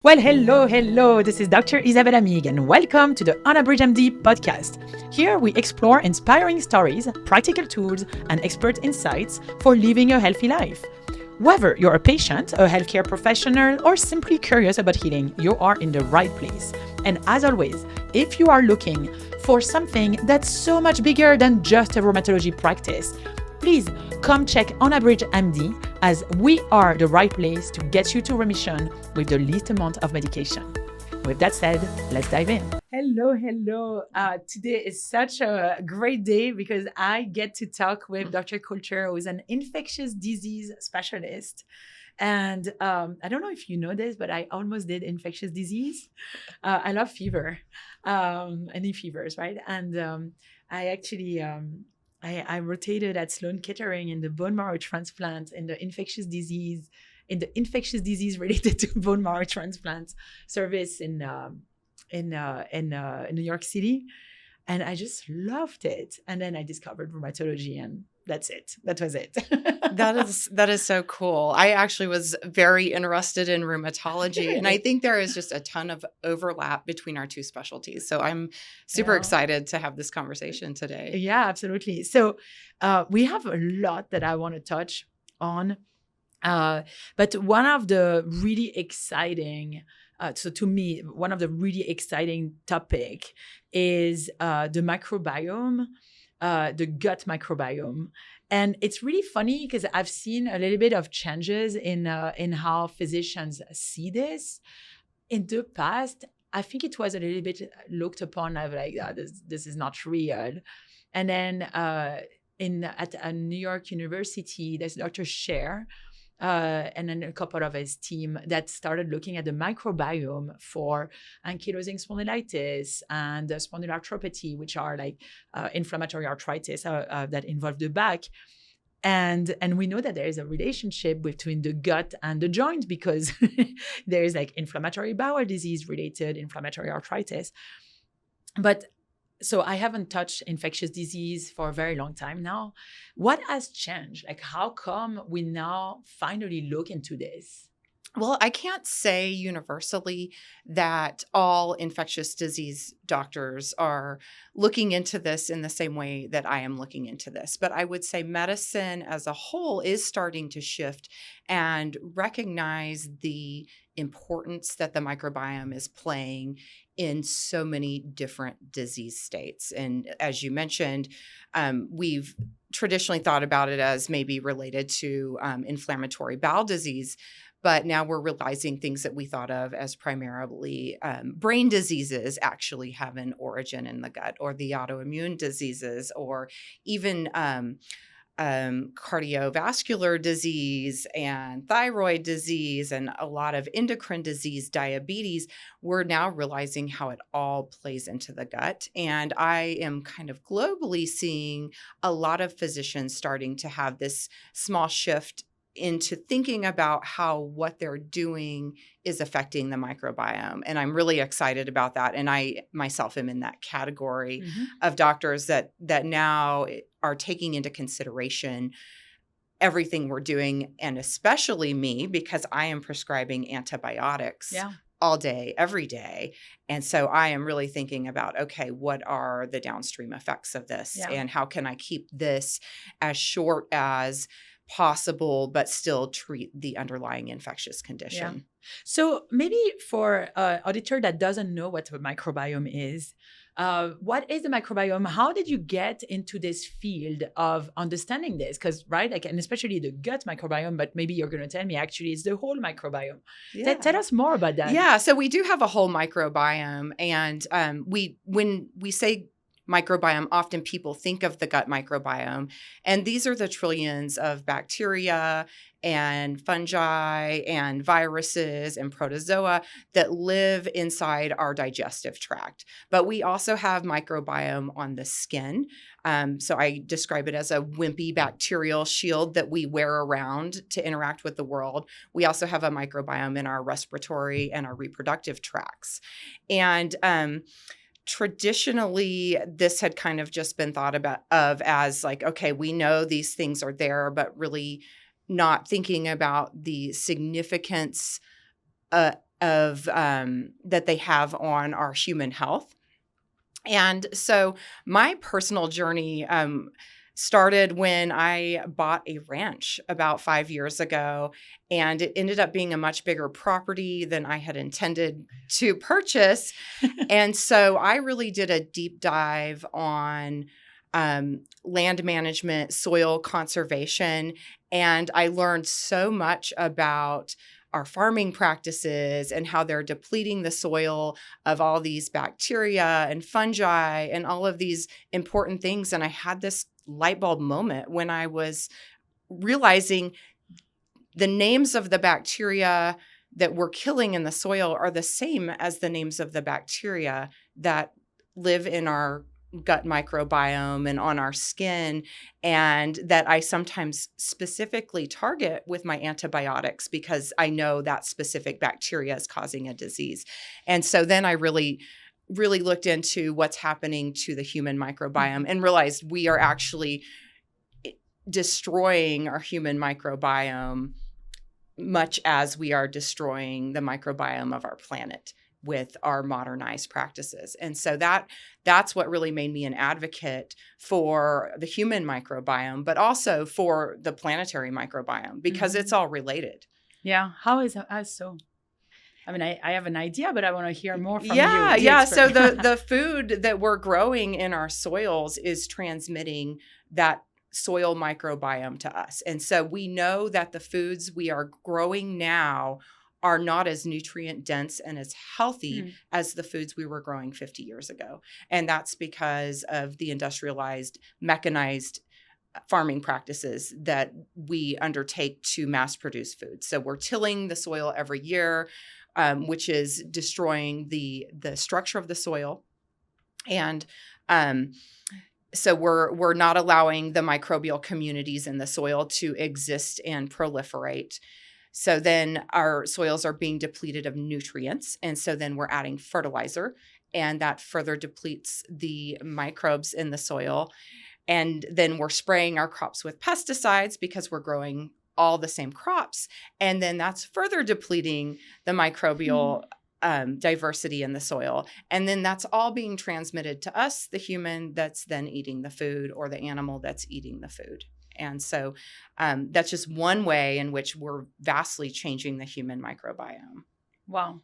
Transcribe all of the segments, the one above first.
Well, hello. This is Dr. Isabelle Amigues, and welcome to the UnabridgedMD Podcast. Here we explore inspiring stories, practical tools, and expert insights for living a healthy life. Whether you're a patient, a healthcare professional, or simply curious about healing, you are in the right place. And as always, if you are looking for something that's so much bigger than just a rheumatology practice, please come check UnabridgedMD, as we are the right place to get you to remission with the least amount of medication. With that said, let's dive in. Hello. Today is such a great day because I get to talk with Dr. Coulter, who is an infectious disease specialist. And I don't know if you know this, but I almost did infectious disease. I love fever, any fevers, right? And I actually... I rotated at Sloan Kettering in the bone marrow transplant in the infectious disease related to bone marrow transplant service in New York City, and I just loved it. And then I discovered rheumatology, and that's it. That was it. That is so cool. I actually was very interested in rheumatology, and I think there is just a ton of overlap between our two specialties. So I'm super excited to have this conversation today. Yeah, absolutely. So we have a lot that I want to touch on, but one of the really exciting so to me, one of the really exciting topic is the microbiome, the gut microbiome. And it's really funny because I've seen a little bit of changes in how physicians see this. In the past, I think it was a little bit looked upon as like, this is not real. And then at a New York University, there's Dr. Scher, and then a couple of his team that started looking at the microbiome for ankylosing spondylitis and spondylarthropathy, which are like inflammatory arthritis that involve the back. And we know that there is a relationship between the gut and the joint because there is like inflammatory bowel disease related inflammatory arthritis. But so I haven't touched infectious disease for a very long time now. What has changed? Like, how come we now finally look into this? Well, I can't say universally that all infectious disease doctors are looking into this in the same way that I am looking into this. But I would say medicine as a whole is starting to shift and recognize the importance that the microbiome is playing in so many different disease states. And as you mentioned, we've traditionally thought about it as maybe related to inflammatory bowel disease. But now we're realizing things that we thought of as primarily brain diseases actually have an origin in the gut, or the autoimmune diseases, or even cardiovascular disease and thyroid disease and a lot of endocrine disease, diabetes. We're now realizing how it all plays into the gut. And I am kind of globally seeing a lot of physicians starting to have this small shift into thinking about how what they're doing is affecting the microbiome. And I'm really excited about that. And I myself am in that category of doctors that now are taking into consideration everything we're doing, and especially me, because I am prescribing antibiotics all day, every day. And so I am really thinking about, okay, what are the downstream effects of this? And how can I keep this as short as possible, but still treat the underlying infectious condition. Yeah. So maybe for an auditor that doesn't know what a microbiome is, what is the microbiome? How did you get into this field of understanding this? Because, right, like, and especially the gut microbiome, but maybe you're going to tell me actually it's the whole microbiome. Yeah. Tell us more about that. Yeah, so we do have a whole microbiome, and when we say microbiome, often people think of the gut microbiome, and these are the trillions of bacteria and fungi and viruses and protozoa that live inside our digestive tract. But we also have microbiome on the skin. So I describe it as a wimpy bacterial shield that we wear around to interact with the world. We also have a microbiome in our respiratory and our reproductive tracts. And traditionally, this had kind of just been thought of as like, okay, we know these things are there, but really not thinking about the significance of that they have on our human health. And so my personal journey started when I bought a ranch about 5 years ago, and it ended up being a much bigger property than I had intended to purchase. And so I really did a deep dive on land management, soil conservation, and I learned so much about our farming practices and how they're depleting the soil of all these bacteria and fungi and all of these important things. And I had this light bulb moment when I was realizing the names of the bacteria that we're killing in the soil are the same as the names of the bacteria that live in our gut microbiome and on our skin, and that I sometimes specifically target with my antibiotics because I know that specific bacteria is causing a disease. And so then I really looked into what's happening to the human microbiome and realized we are actually destroying our human microbiome much as we are destroying the microbiome of our planet with our modernized practices. And so that's what really made me an advocate for the human microbiome, but also for the planetary microbiome, because it's all related. Yeah. How so? I mean, I have an idea, but I want to hear more from you. Yeah. So the food that we're growing in our soils is transmitting that soil microbiome to us. And so we know that the foods we are growing now are not as nutrient dense and as healthy as the foods we were growing 50 years ago. And that's because of the industrialized, mechanized farming practices that we undertake to mass produce food. So we're tilling the soil every year, which is destroying the structure of the soil. And so we're not allowing the microbial communities in the soil to exist and proliferate. So then our soils are being depleted of nutrients. And so then we're adding fertilizer, and that further depletes the microbes in the soil. And then we're spraying our crops with pesticides because we're growing all the same crops. And then that's further depleting the microbial diversity in the soil. And then that's all being transmitted to us, the human that's then eating the food, or the animal that's eating the food. And so that's just one way in which we're vastly changing the human microbiome. Wow.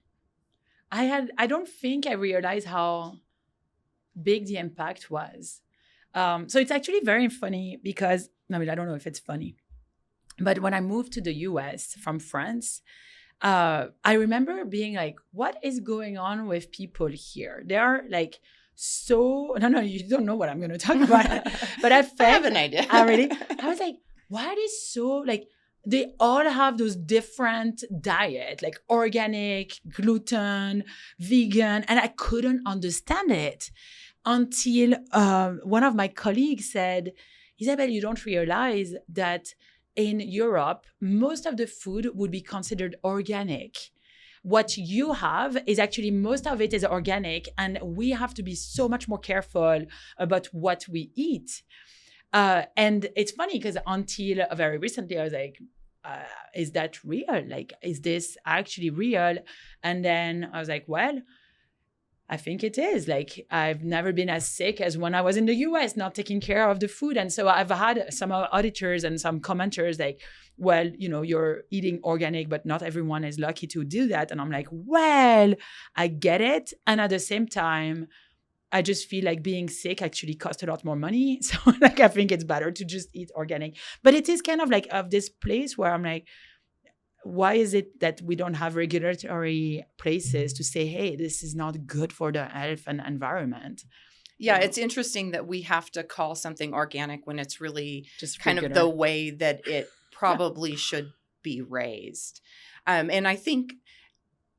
I don't think I realized how big the impact was. So it's actually very funny because, I mean, I don't know if it's funny, but when I moved to the US from France, I remember being like, what is going on with people here? They are like, no, you don't know what I'm going to talk about. But I have an idea. I was like, why are they so like, they all have those different diet, like organic, gluten, vegan, and I couldn't understand it until one of my colleagues said, Isabelle, you don't realize that in Europe, most of the food would be considered organic. What you have is actually most of it is organic, and we have to be so much more careful about what we eat. And it's funny because until very recently, I was like, is that real? Like, is this actually real? And then I was like, well, I think it is. Like, I've never been as sick as when I was in the US, not taking care of the food. And so I've had some auditors and some commenters like, well, you know, you're eating organic, but not everyone is lucky to do that. And I'm like, well, I get it. And at the same time, I just feel like being sick actually costs a lot more money. So like, I think it's better to just eat organic. But it is kind of like of this place where I'm like, why is it that we don't have regulatory places to say, hey, this is not good for the health and environment? Yeah, it's interesting that we have to call something organic when it's really just kind regular. Of the way that it probably should be raised. And I think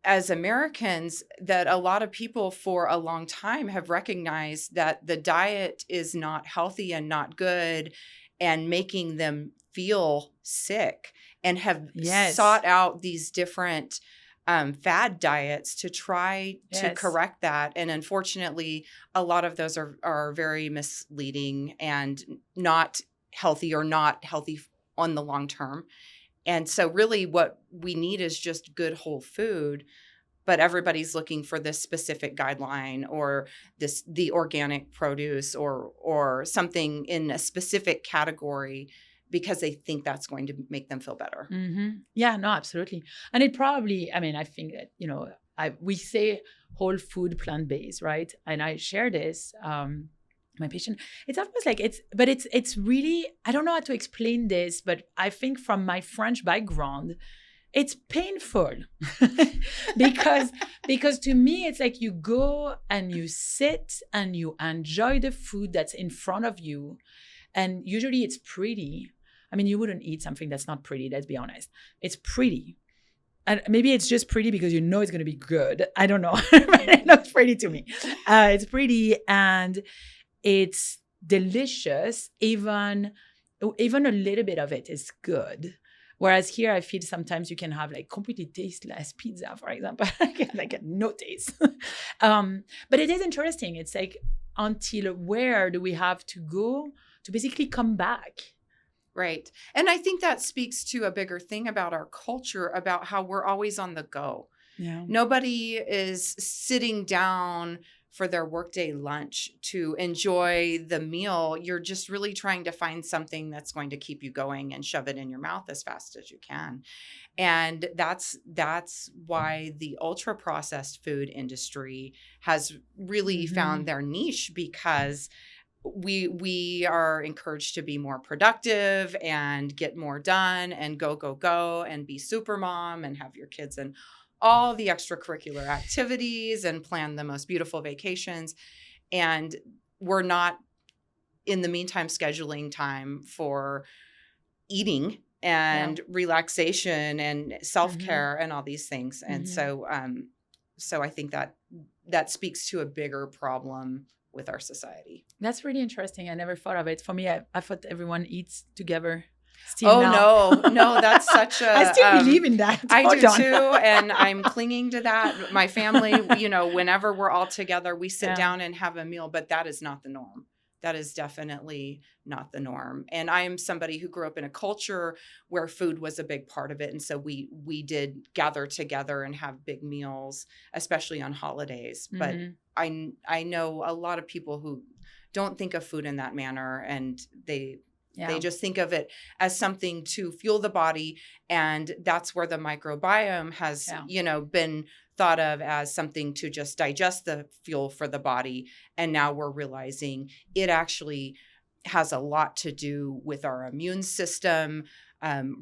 as Americans, that a lot of people for a long time have recognized that the diet is not healthy and not good and making them feel sick, and have sought out these different fad diets to try to correct that. And unfortunately, a lot of those are very misleading and not healthy, or not healthy on the long term. And so really what we need is just good whole food but everybody's looking for this specific guideline or the organic produce or something in a specific category because they think that's going to make them feel better. Yeah, no, absolutely. And it probably, I mean, I think that, we say whole food, plant-based, right? And I share this, my patient, it's almost like it's really, I don't know how to explain this, but I think from my French background, it's painful because to me, it's like you go and you sit and you enjoy the food that's in front of you. And usually it's pretty. I mean, you wouldn't eat something that's not pretty, let's be honest. It's pretty. And maybe it's just pretty because you know it's going to be good. I don't know. It looks pretty to me. It's pretty and it's delicious. Even a little bit of it is good. Whereas here, I feel sometimes you can have like completely tasteless pizza, for example, like no taste. But it is interesting. It's like, until where do we have to go to basically come back? Right. And I think that speaks to a bigger thing about our culture, about how we're always on the go. Yeah. Nobody is sitting down for their workday lunch to enjoy the meal. You're just really trying to find something that's going to keep you going and shove it in your mouth as fast as you can. And that's why the ultra processed food industry has really found their niche, because we are encouraged to be more productive and get more done and go and be super mom and have your kids in all the extracurricular activities and plan the most beautiful vacations. And we're not in the meantime scheduling time for eating and relaxation and self-care and all these things. And so I think that speaks to a bigger problem with our society. That's really interesting. I never thought of it. For me, I thought everyone eats together. Still No, that's such a... I still believe in that. I do too, and I'm clinging to that. My family, whenever we're all together, we sit down and have a meal, but that is not the norm. That is definitely not the norm. And I am somebody who grew up in a culture where food was a big part of it. And so we did gather together and have big meals, especially on holidays. But I know a lot of people who don't think of food in that manner, and they just think of it as something to fuel the body. And that's where the microbiome has, been thought of as something to just digest the fuel for the body. And now we're realizing it actually has a lot to do with our immune system,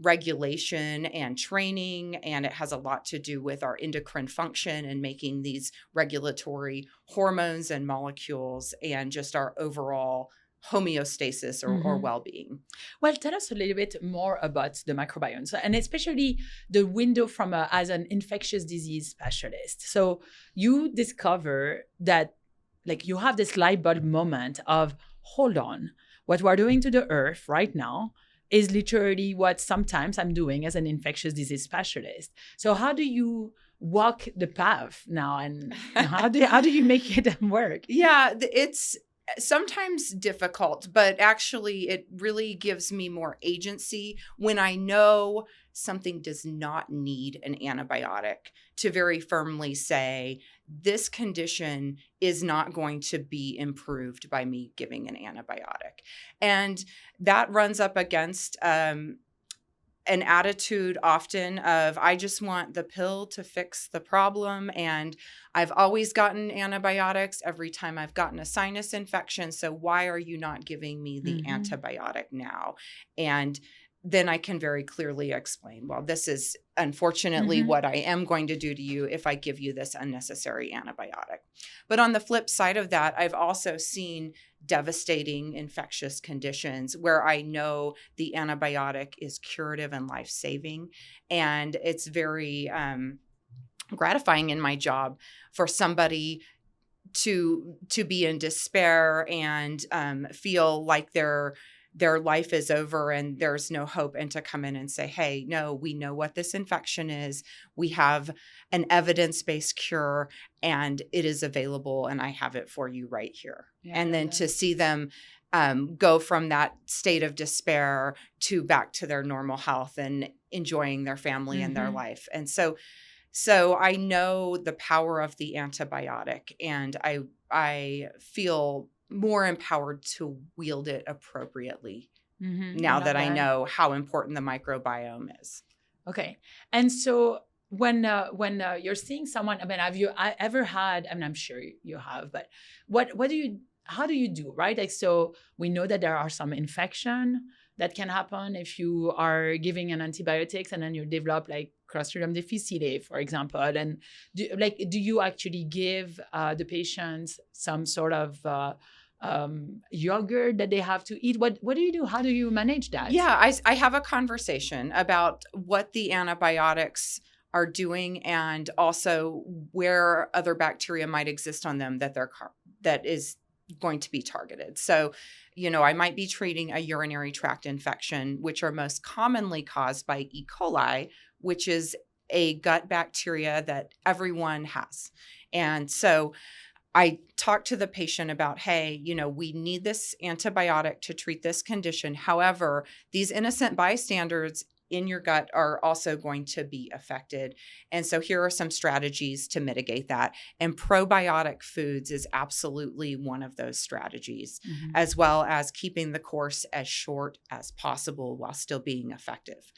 regulation and training. And it has a lot to do with our endocrine function and making these regulatory hormones and molecules and just our overall homeostasis or well-being. Well, tell us a little bit more about the microbiome, and especially the window from as an infectious disease specialist. So you discover that, like, you have this light bulb moment of, hold on, what we're doing to the earth right now is literally what sometimes I'm doing as an infectious disease specialist. So how do you walk the path now, and how do you make it work? Yeah, it's sometimes difficult, but actually it really gives me more agency when I know something does not need an antibiotic, to very firmly say, this condition is not going to be improved by me giving an antibiotic. And that runs up against an attitude often of, I just want the pill to fix the problem. And I've always gotten antibiotics every time I've gotten a sinus infection. So why are you not giving me the antibiotic now? And then I can very clearly explain, well, this is unfortunately what I am going to do to you if I give you this unnecessary antibiotic. But on the flip side of that, I've also seen devastating infectious conditions where I know the antibiotic is curative and life-saving. And it's very gratifying in my job for somebody to be in despair and feel like their life is over and there's no hope, and to come in and say, hey, no, we know what this infection is. We have an evidence-based cure and it is available, and I have it for you right here. Yeah, and then to see them go from that state of despair to back to their normal health and enjoying their family and their life. And so So I know the power of the antibiotic, and I feel more empowered to wield it appropriately now that I know how important the microbiome is. Okay. And so when you're seeing someone, I mean, have you ever had, I mean, I'm sure you have, but how do you do, right? Like, so we know that there are some infection that can happen if you are giving an antibiotics and then you develop like Clostridium difficile, for example. And do you actually give the patients some sort of yogurt that they have to eat? What do you do? How do you manage that? Yeah, I have a conversation about what the antibiotics are doing, and also where other bacteria might exist on them that is going to be targeted. So, I might be treating a urinary tract infection, which are most commonly caused by E. coli, which is a gut bacteria that everyone has. And so I talk to the patient about, hey, we need this antibiotic to treat this condition. However, these innocent bystanders in your gut are also going to be affected. And so here are some strategies to mitigate that. And probiotic foods is absolutely one of those strategies, as well as keeping the course as short as possible while still being effective.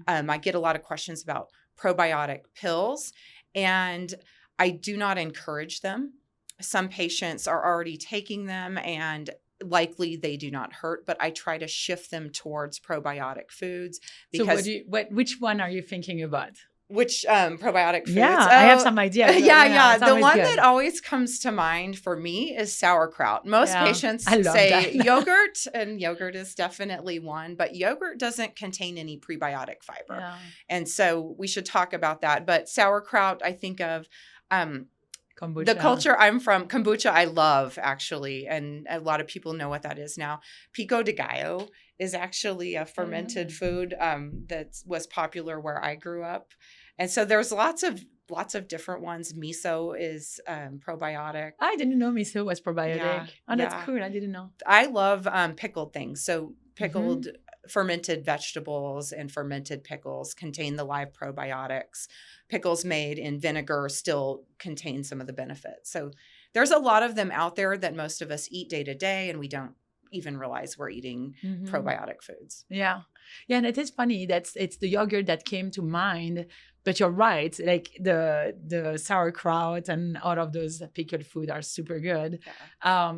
I get a lot of questions about probiotic pills, and I do not encourage them. Some patients are already taking them, and likely they do not hurt, but I try to shift them towards probiotic foods. Because so which one are you thinking about? Which probiotic foods? Yeah, I have some idea. Yeah. The one that always comes to mind for me is sauerkraut. Most patients say yogurt, and yogurt is definitely one, but yogurt doesn't contain any prebiotic fiber. Yeah. And so we should talk about that. But sauerkraut, I think of kombucha. The culture I'm from, kombucha I love, actually, and a lot of people know what that is now. Pico de gallo is actually a fermented food that was popular where I grew up. And so there's lots of different ones. Miso is probiotic. I didn't know miso was probiotic. That's cool. I didn't know. I love pickled things. So pickled fermented vegetables and fermented pickles contain the live probiotics. Pickles made in vinegar still contain some of the benefits. So there's a lot of them out there that most of us eat day to day, and we don't even realize we're eating probiotic foods. Yeah. Yeah. And it is funny that it's the yogurt that came to mind, but you're right. Like the sauerkraut and all of those pickled food are super good. Yeah.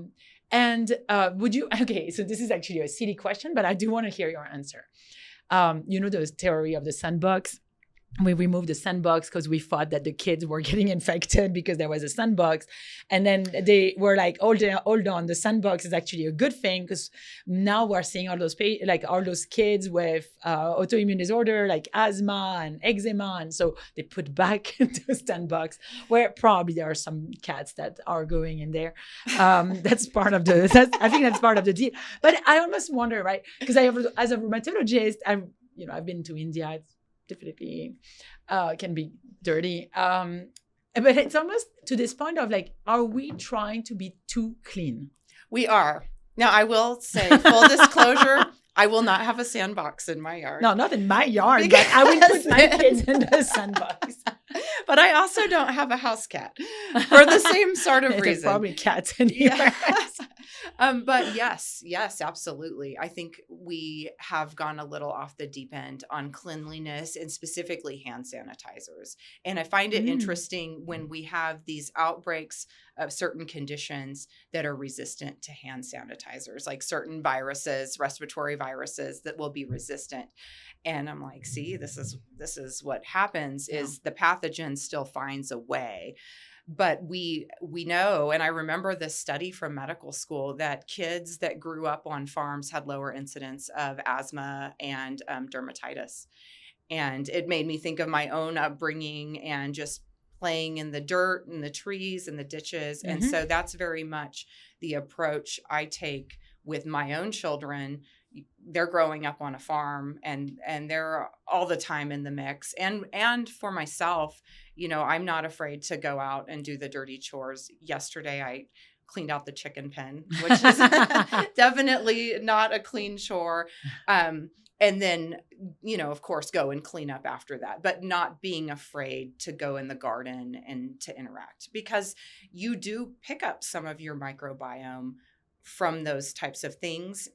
So this is actually a silly question, but I do want to hear your answer. The theory of the sandbox. We removed the sandbox because we thought that the kids were getting infected because there was a sandbox. And then they were like, hold on, the sandbox is actually a good thing because now we're seeing all those kids with autoimmune disorder like asthma and eczema. And so they put back the sandbox where probably there are some cats that are going in there. I think that's part of the deal. But I almost wonder, right? Because as a rheumatologist, I've been to India. It's definitely can be dirty. But it's almost to this point of like, are we trying to be too clean? We are. Now, I will say, full disclosure, I will not have a sandbox in my yard. No, not in my yard, but I would put my kids in the sandbox. But I also don't have a house cat for the same sort of reason. There's probably cats in here. But yes, absolutely. I think we have gone a little off the deep end on cleanliness and specifically hand sanitizers. And I find it interesting when we have these outbreaks of certain conditions that are resistant to hand sanitizers, like certain viruses, respiratory viruses that will be resistant. And I'm like, see, this is what happens is the pathogen still finds a way. But we know, and I remember this study from medical school, that kids that grew up on farms had lower incidence of asthma and dermatitis. And it made me think of my own upbringing and just playing in the dirt and the trees and the ditches. And so that's very much the approach I take with my own children. They're growing up on a farm and they're all the time in the mix. And for myself, I'm not afraid to go out and do the dirty chores. Yesterday, I cleaned out the chicken pen, which is definitely not a clean chore. And then, of course, go and clean up after that, but not being afraid to go in the garden and to interact, because you do pick up some of your microbiome from those types of things.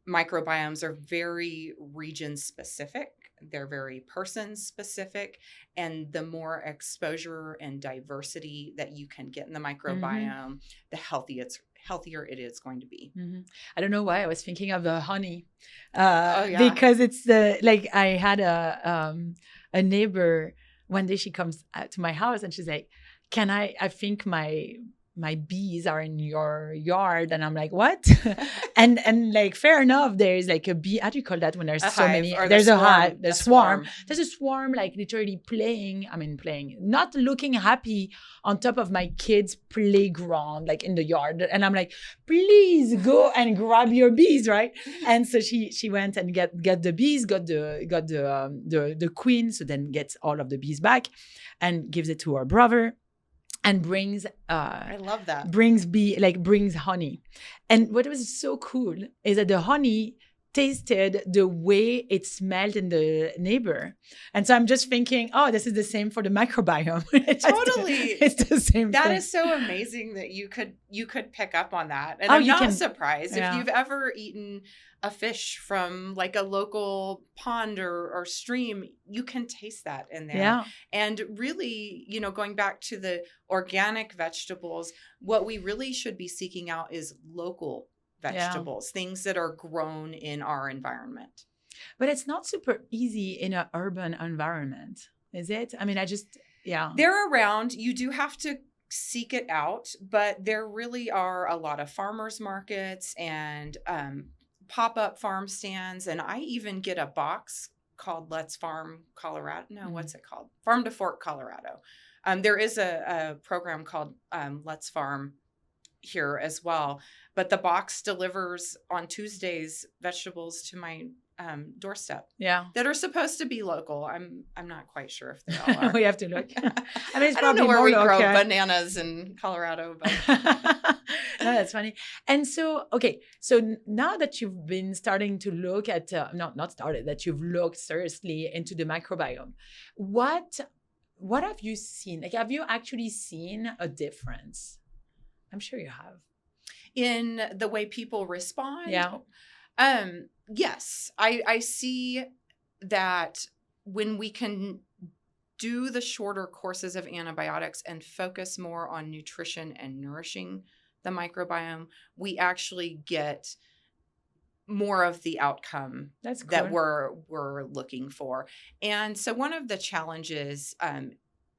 Microbiomes are very region specific. They're very person specific. And the more exposure and diversity that you can get in the microbiome, the healthier it is going to be. I don't know why I was thinking of honey, yeah. because it's I had a neighbor one day. She comes to my house and she's like, "Can I think my bees are in your yard?" And I'm like, "What?" and like, fair enough. There's like a bee. How do you call that when there's so many? There's a hive. The swarm. There's a swarm, like literally playing, not looking happy on top of my kids' playground, like in the yard. And I'm like, "Please go and grab your bees," right? And so she went and get the bees, got the queen, so then gets all of the bees back, and gives it to her brother. And brings I love that. Brings honey. And what was so cool is that the honey tasted the way it smelled in the neighbor. And so I'm just thinking, oh, this is the same for the microbiome. Totally. It's the same That thing. is so amazing that you could pick up on that. And I'm not surprised. If you've ever eaten a fish from like a local pond or stream, you can taste that in there. Yeah. And really, going back to the organic vegetables, what we really should be seeking out is local vegetables, things that are grown in our environment. But it's not super easy in an urban environment, is it? They're around. You do have to seek it out, but there really are a lot of farmers markets and pop-up farm stands. And I even get a box called Let's Farm Colorado. No, what's it called? Farm to Fork, Colorado. There is a program called Let's Farm here as well, but the box delivers on Tuesdays vegetables to my doorstep. Yeah, that are supposed to be local. I'm not quite sure if they all are. We have to look. It's I don't know where we grow bananas in Colorado, but no, that's funny. And so, so now that you've been starting to look at, that you've looked seriously into the microbiome, what have you seen? Like, have you actually seen a difference? I'm sure you have. In the way people respond? Yeah. Yes, I see that when we can do the shorter courses of antibiotics and focus more on nutrition and nourishing the microbiome, we actually get more of the outcome that we're looking for. And so one of the challenges,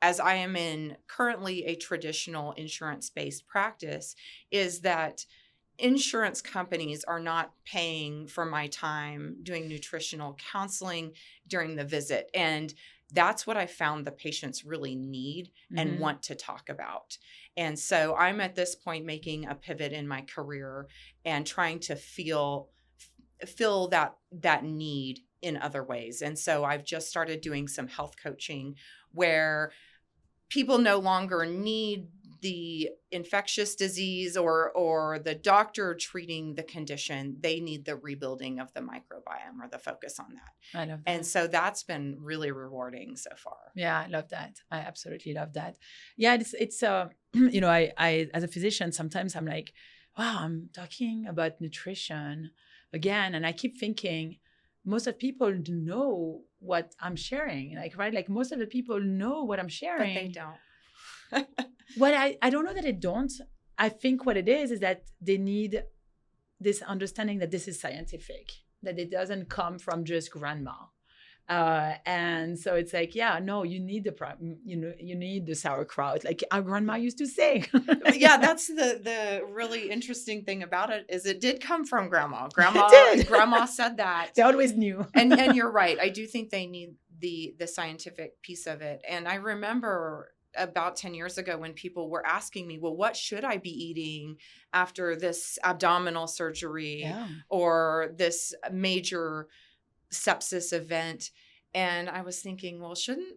as I am in currently a traditional insurance-based practice, is that insurance companies are not paying for my time doing nutritional counseling during the visit. And that's what I found the patients really need and want to talk about. And so I'm at this point making a pivot in my career and trying to fill that need in other ways. And so I've just started doing some health coaching where people no longer need the infectious disease or the doctor treating the condition. They need the rebuilding of the microbiome or the focus on that. I love that. And so that's been really rewarding so far. Yeah, I love that. I absolutely love that. Yeah, it's I as a physician, sometimes I'm like, wow, I'm talking about nutrition again. And I keep thinking, most of people know what I'm sharing. Like most of the people know what I'm sharing. But they don't. Well, I don't know that they don't. I think what it is that they need this understanding that this is scientific, that it doesn't come from just grandma. And so it's like, yeah, no, you need you need the sauerkraut, like our grandma used to say. Yeah, that's the really interesting thing about it is it did come from grandma. Grandma said that. They always knew. and you're right. I do think they need the scientific piece of it. And I remember about 10 years ago when people were asking me, well, what should I be eating after this abdominal surgery or this major sepsis event? And I was thinking, well, shouldn't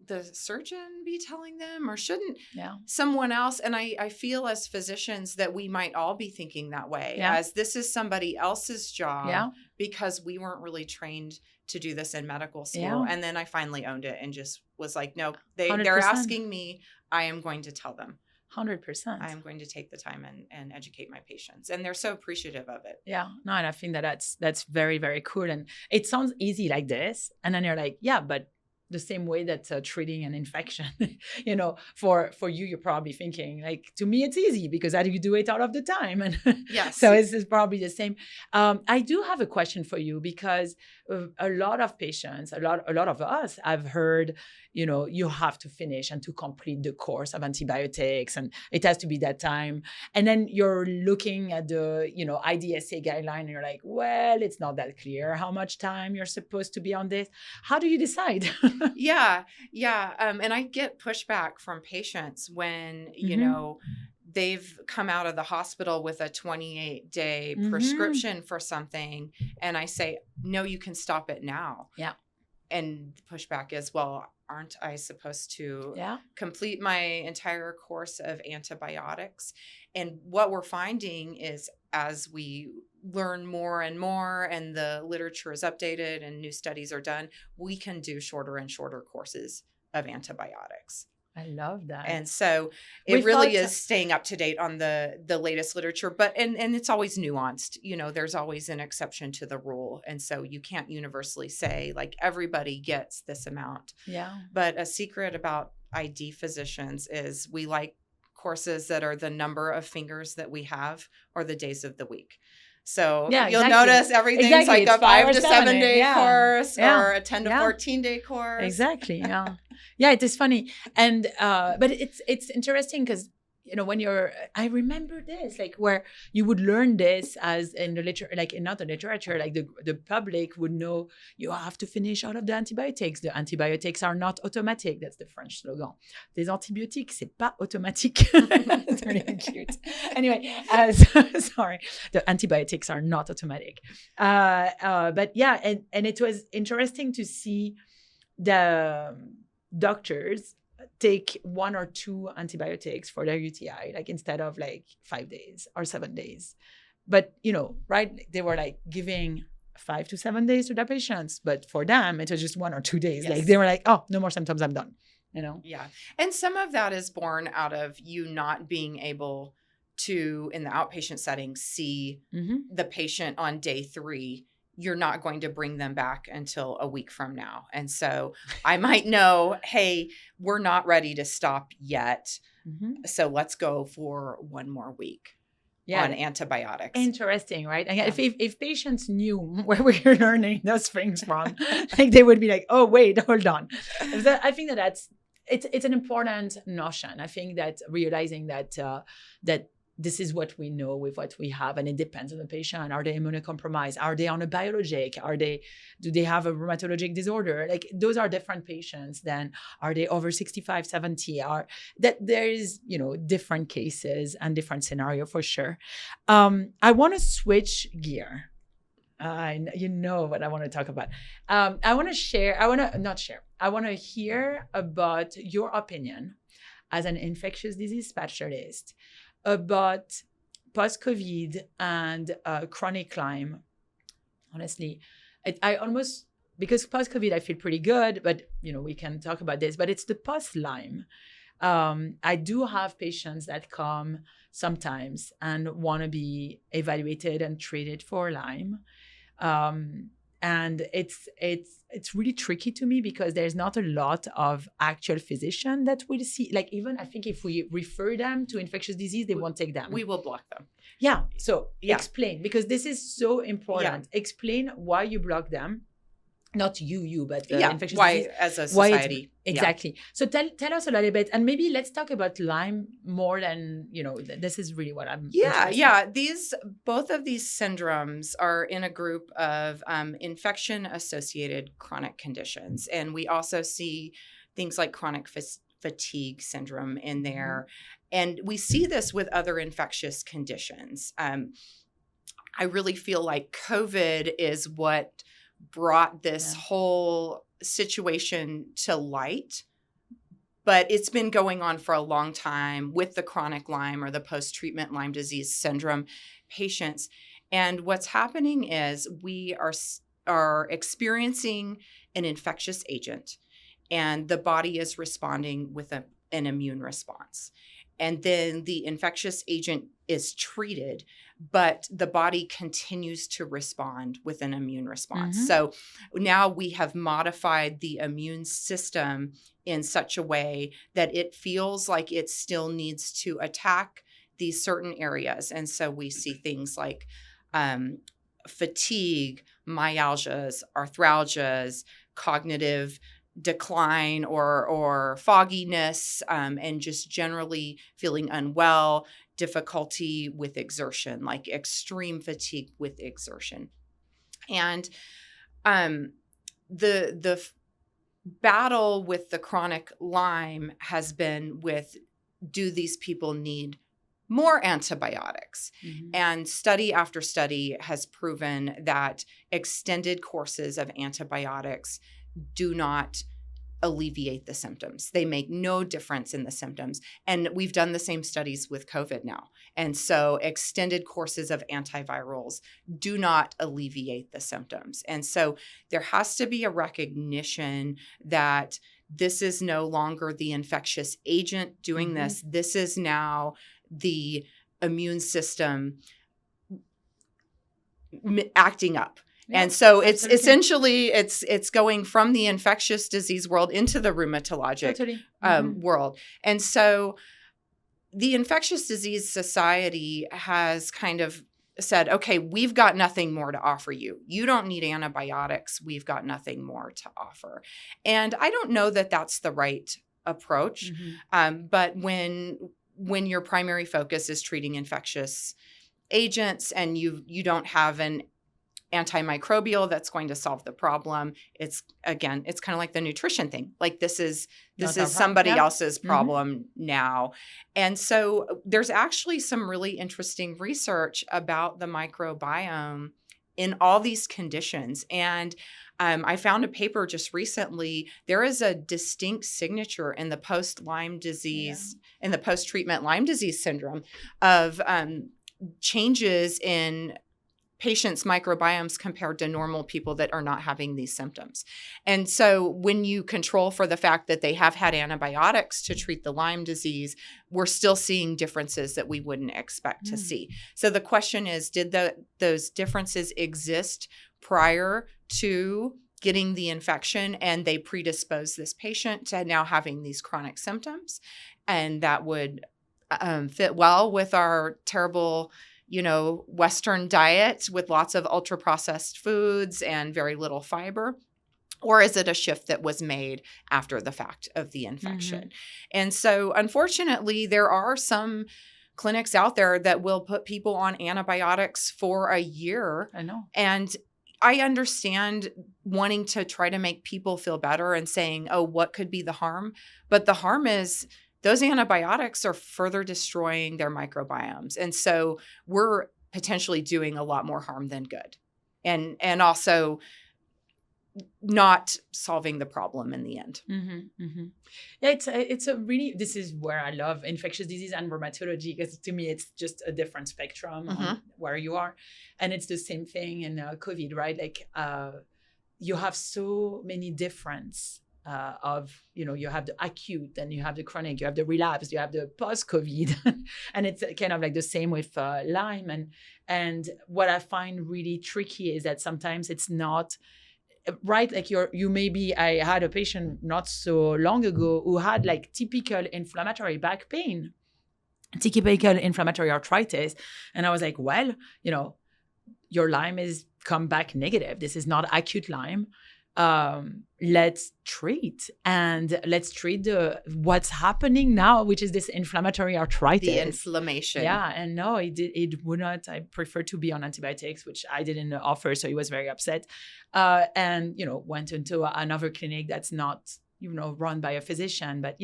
the surgeon be telling them, or shouldn't Yeah. someone else? And I feel as physicians that we might all be thinking that way, as this is somebody else's job because we weren't really trained to do this in medical school. Yeah. And then I finally owned it and just was like, no, they're 100%. asking me. I am going to tell them. 100%. I am going to take the time and educate my patients. And they're so appreciative of it. Yeah. No, and I think that's very, very cool. And it sounds easy like this. And then you're like, yeah, but the same way that treating an infection, for you, you're probably thinking like, to me, it's easy because I do it all of the time. And yes. So it's probably the same. I do have a question for you because a lot of patients, a lot of us have heard, you have to finish and to complete the course of antibiotics and it has to be that time. And then you're looking at the, IDSA guideline and you're like, well, it's not that clear how much time you're supposed to be on this. How do you decide? Yeah. And I get pushback from patients when, they've come out of the hospital with a 28-day prescription for something. And I say, no, you can stop it now. Yeah. And the pushback is, well, aren't I supposed to complete my entire course of antibiotics? And what we're finding is as we learn more and more and the literature is updated and new studies are done, we can do shorter and shorter courses of antibiotics. I love that. And so it really is staying up to date on the latest literature, but and it's always nuanced. There's always an exception to the rule. And so you can't universally say like everybody gets this amount. Yeah. But a secret about ID physicians is we like courses that are the number of fingers that we have or the days of the week. So you'll notice everything's like a 5 to 7 day course or a 10 to 14 day course. Exactly. Yeah. Yeah, it is funny. And, but it's interesting because, when I remember this, like where you would learn this as in the literature, like in other literature, like the public would know you have to finish all of the antibiotics. The antibiotics are not automatic. That's the French slogan. Les antibiotiques, c'est pas automatique. It's really cute. Anyway, sorry. The antibiotics are not automatic. But yeah, and it was interesting to see the doctors take 1 or 2 antibiotics for their UTI, like instead of like 5 days or 7 days. But, right, they were like giving 5 to 7 days to their patients. But for them, it was just 1 or 2 days. Like they were like, oh, no more symptoms, I'm done. Yeah. And some of that is born out of you not being able to, in the outpatient setting, see the patient on day 3. You're not going to bring them back until a week from now. And so I might know, hey, we're not ready to stop yet. So let's go for 1 more week on antibiotics. Interesting, right? And if patients knew where we were learning those things from, like they would be like, oh, wait, hold on. I think that's an important notion. I think that realizing that this is what we know with what we have, and it depends on the patient. Are they immunocompromised? Are they on a biologic? Do they have a rheumatologic disorder? Like those are different patients than are they over 65, 70? That there is, different cases and different scenario for sure. I want to switch gear. You know what I want to talk about. I want to hear about your opinion as an infectious disease specialist about post-COVID and chronic Lyme. Honestly, because post-COVID I feel pretty good, but we can talk about this, but it's the post-Lyme. I do have patients that come sometimes and want to be evaluated and treated for Lyme. And it's really tricky to me because there's not a lot of actual physician that will see. Like even I think if we refer them to infectious disease, they won't take them. We will block them. Yeah. So explain, because this is so important. Yeah. Explain why you block them. Not you, but infectious disease. As a society. Exactly. Yeah. So tell us a little bit, and maybe let's talk about Lyme more than, this is really what I'm interested in. Yeah. Both of these syndromes are in a group of infection-associated chronic conditions. And we also see things like chronic fatigue syndrome in there. And we see this with other infectious conditions. I really feel like COVID is what brought this whole situation to light But it's been going on for a long time with the chronic Lyme or the post-treatment Lyme disease syndrome patients. And what's happening is we are experiencing an infectious agent, and the body is responding with an immune response. And then the infectious agent is treated, but the body continues to respond with an immune response. Mm-hmm. So now we have modified the immune system in such a way that it feels like it still needs to attack these certain areas. And so we see things like fatigue, myalgias, arthralgias, cognitive decline or fogginess, and just generally feeling unwell, difficulty with exertion, like extreme fatigue with exertion. And the battle with the chronic Lyme has been with, do these people need more antibiotics? Mm-hmm. And study after study has proven that extended courses of antibiotics do not alleviate the symptoms. They make no difference in the symptoms. And we've done the same studies with COVID now. And so extended courses of antivirals do not alleviate the symptoms. And so there has to be a recognition that this is no longer the infectious agent doing Mm-hmm. this. This is now the immune system acting up. Yeah, and so it's absolutely. essentially it's going from the infectious disease world into the rheumatologic Totally. Mm-hmm. world. And so the Infectious Disease Society has kind of said, okay, we've got nothing more to offer you. You don't need antibiotics. We've got nothing more to offer. And I don't know that that's the right approach. Mm-hmm. But when your primary focus is treating infectious agents and you don't have an antimicrobial that's going to solve the problem, it's kind of like the nutrition thing. Like this is somebody else's problem now. And so there's actually some really interesting research about the microbiome in all these conditions. And I found a paper just recently. There is a distinct signature in the post-Lyme disease, in the post-treatment Lyme disease syndrome of changes in patients' microbiomes compared to normal people that are not having these symptoms. And so when you control for the fact that they have had antibiotics to treat the Lyme disease, we're still seeing differences that we wouldn't expect to see. So the question is, did those differences exist prior to getting the infection and they predispose this patient to now having these chronic symptoms? And that would fit well with our terrible Western diet with lots of ultra processed foods and very little fiber? Or is it a shift that was made after the fact of the infection? Mm-hmm. And so unfortunately, there are some clinics out there that will put people on antibiotics for a year. I know. And I understand wanting to try to make people feel better and saying, oh, what could be the harm? But the harm is those antibiotics are further destroying their microbiomes. And so we're potentially doing a lot more harm than good. And also not solving the problem in the end. Mm-hmm, mm-hmm. Yeah, it's a really, this is where I love infectious disease and rheumatology, because to me, it's just a different spectrum on where you are. And it's the same thing in COVID, right? Like you have so many difference you have the acute and you have the chronic, you have the relapse, you have the post-COVID, and it's kind of like the same with Lyme. And what I find really tricky is that sometimes it's not right. Like I had a patient not so long ago who had like typical inflammatory back pain, typical inflammatory arthritis, and I was like, well, your Lyme is come back negative. This is not acute Lyme. Let's treat what's happening now, which is this inflammatory arthritis. The inflammation. Yeah. And no, it would not. I prefer to be on antibiotics, which I didn't offer. So he was very upset. And, went into another clinic that's not, run by a physician, but,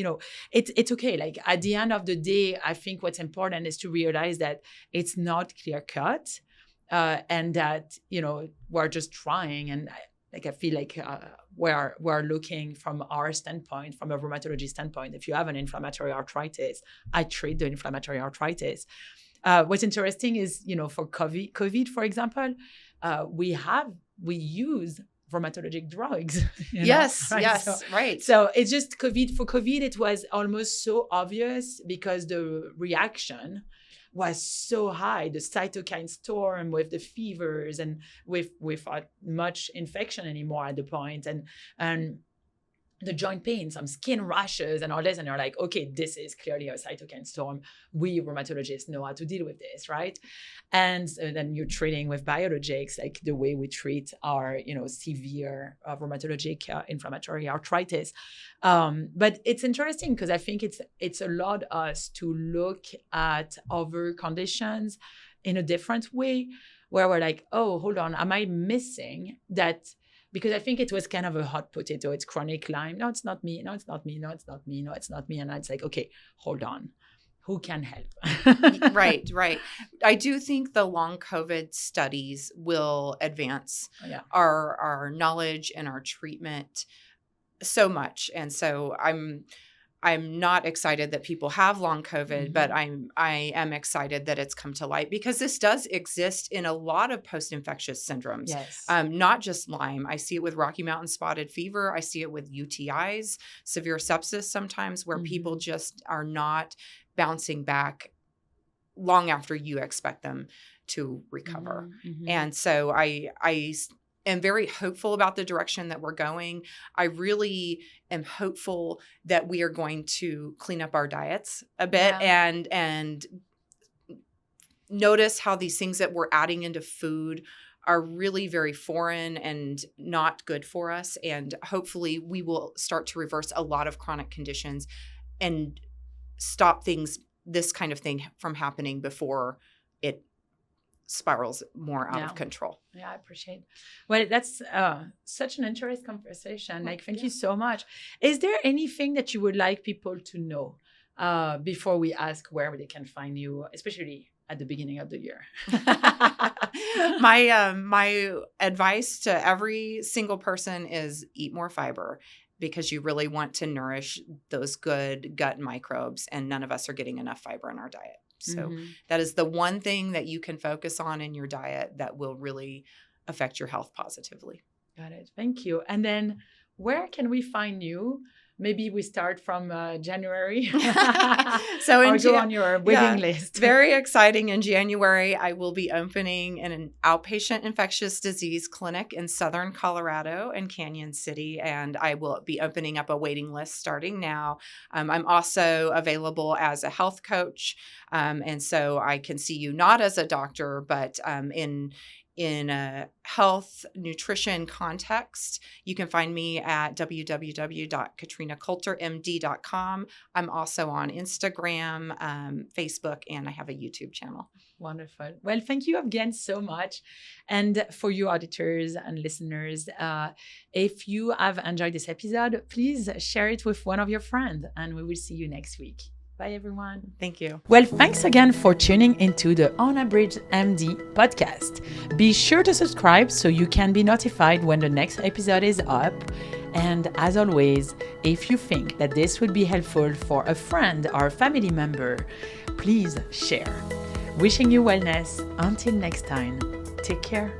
it's okay. Like at the end of the day, I think what's important is to realize that it's not clear cut, and that, we're just trying. And like I feel like we're looking from our standpoint, from a rheumatology standpoint. If you have an inflammatory arthritis, I treat the inflammatory arthritis. What's interesting is, for COVID, for example, we use rheumatologic drugs. Yes, right? yes, right. So it's just COVID. For COVID, it was almost so obvious because the reaction was so high, the cytokine storm with the fevers and without much infection anymore at the point, and the joint pain, some skin rashes and all this. And you're like, okay, this is clearly a cytokine storm. We rheumatologists know how to deal with this, right? And then you're treating with biologics, like the way we treat our, severe rheumatologic inflammatory arthritis. But it's interesting because I think it's allowed us to look at other conditions in a different way, where we're like, oh, hold on, am I missing that? Because I think it was kind of a hot potato. It's chronic Lyme. No, it's not me. No, it's not me. No, it's not me. No, it's not me. And it's like, okay, hold on. Who can help? Right. I do think the long COVID studies will advance our knowledge and our treatment so much. And so I'm not excited that people have long COVID, but I am excited that it's come to light, because this does exist in a lot of post-infectious syndromes. Yes. Not just Lyme. I see it with Rocky Mountain spotted fever. I see it with UTIs, severe sepsis sometimes, where people just are not bouncing back long after you expect them to recover. And so I am very hopeful about the direction that we're going. I really am hopeful that we are going to clean up our diets a bit and notice how these things that we're adding into food are really very foreign and not good for us. And hopefully we will start to reverse a lot of chronic conditions and stop this kind of thing from happening before it spirals more out of control. Yeah, I appreciate it. Well, that's such an interesting conversation. Like, thank you so much. Is there anything that you would like people to know before we ask where they can find you, especially at the beginning of the year? My advice to every single person is eat more fiber, because you really want to nourish those good gut microbes, and none of us are getting enough fiber in our diet. So that is the one thing that you can focus on in your diet that will really affect your health positively. Got it. Thank you. And then where can we find you? Maybe we start from January. So or go on your waiting list. Very exciting. In January, I will be opening an outpatient infectious disease clinic in Southern Colorado and Canyon City. And I will be opening up a waiting list starting now. I'm also available as a health coach. And so I can see you not as a doctor, but in a health nutrition context. You can find me at www.katrinacoultermd.com. I'm also on Instagram, Facebook, and I have a YouTube channel. Wonderful. Well, thank you again so much. And for you auditors and listeners, if you have enjoyed this episode, please share it with one of your friends, and we will see you next week. Bye, everyone. Thank you. Well, thanks again for tuning into the UnabridgedMD Podcast. Be sure to subscribe so you can be notified when the next episode is up. And as always, if you think that this would be helpful for a friend or a family member, please share. Wishing you wellness. Until next time, take care.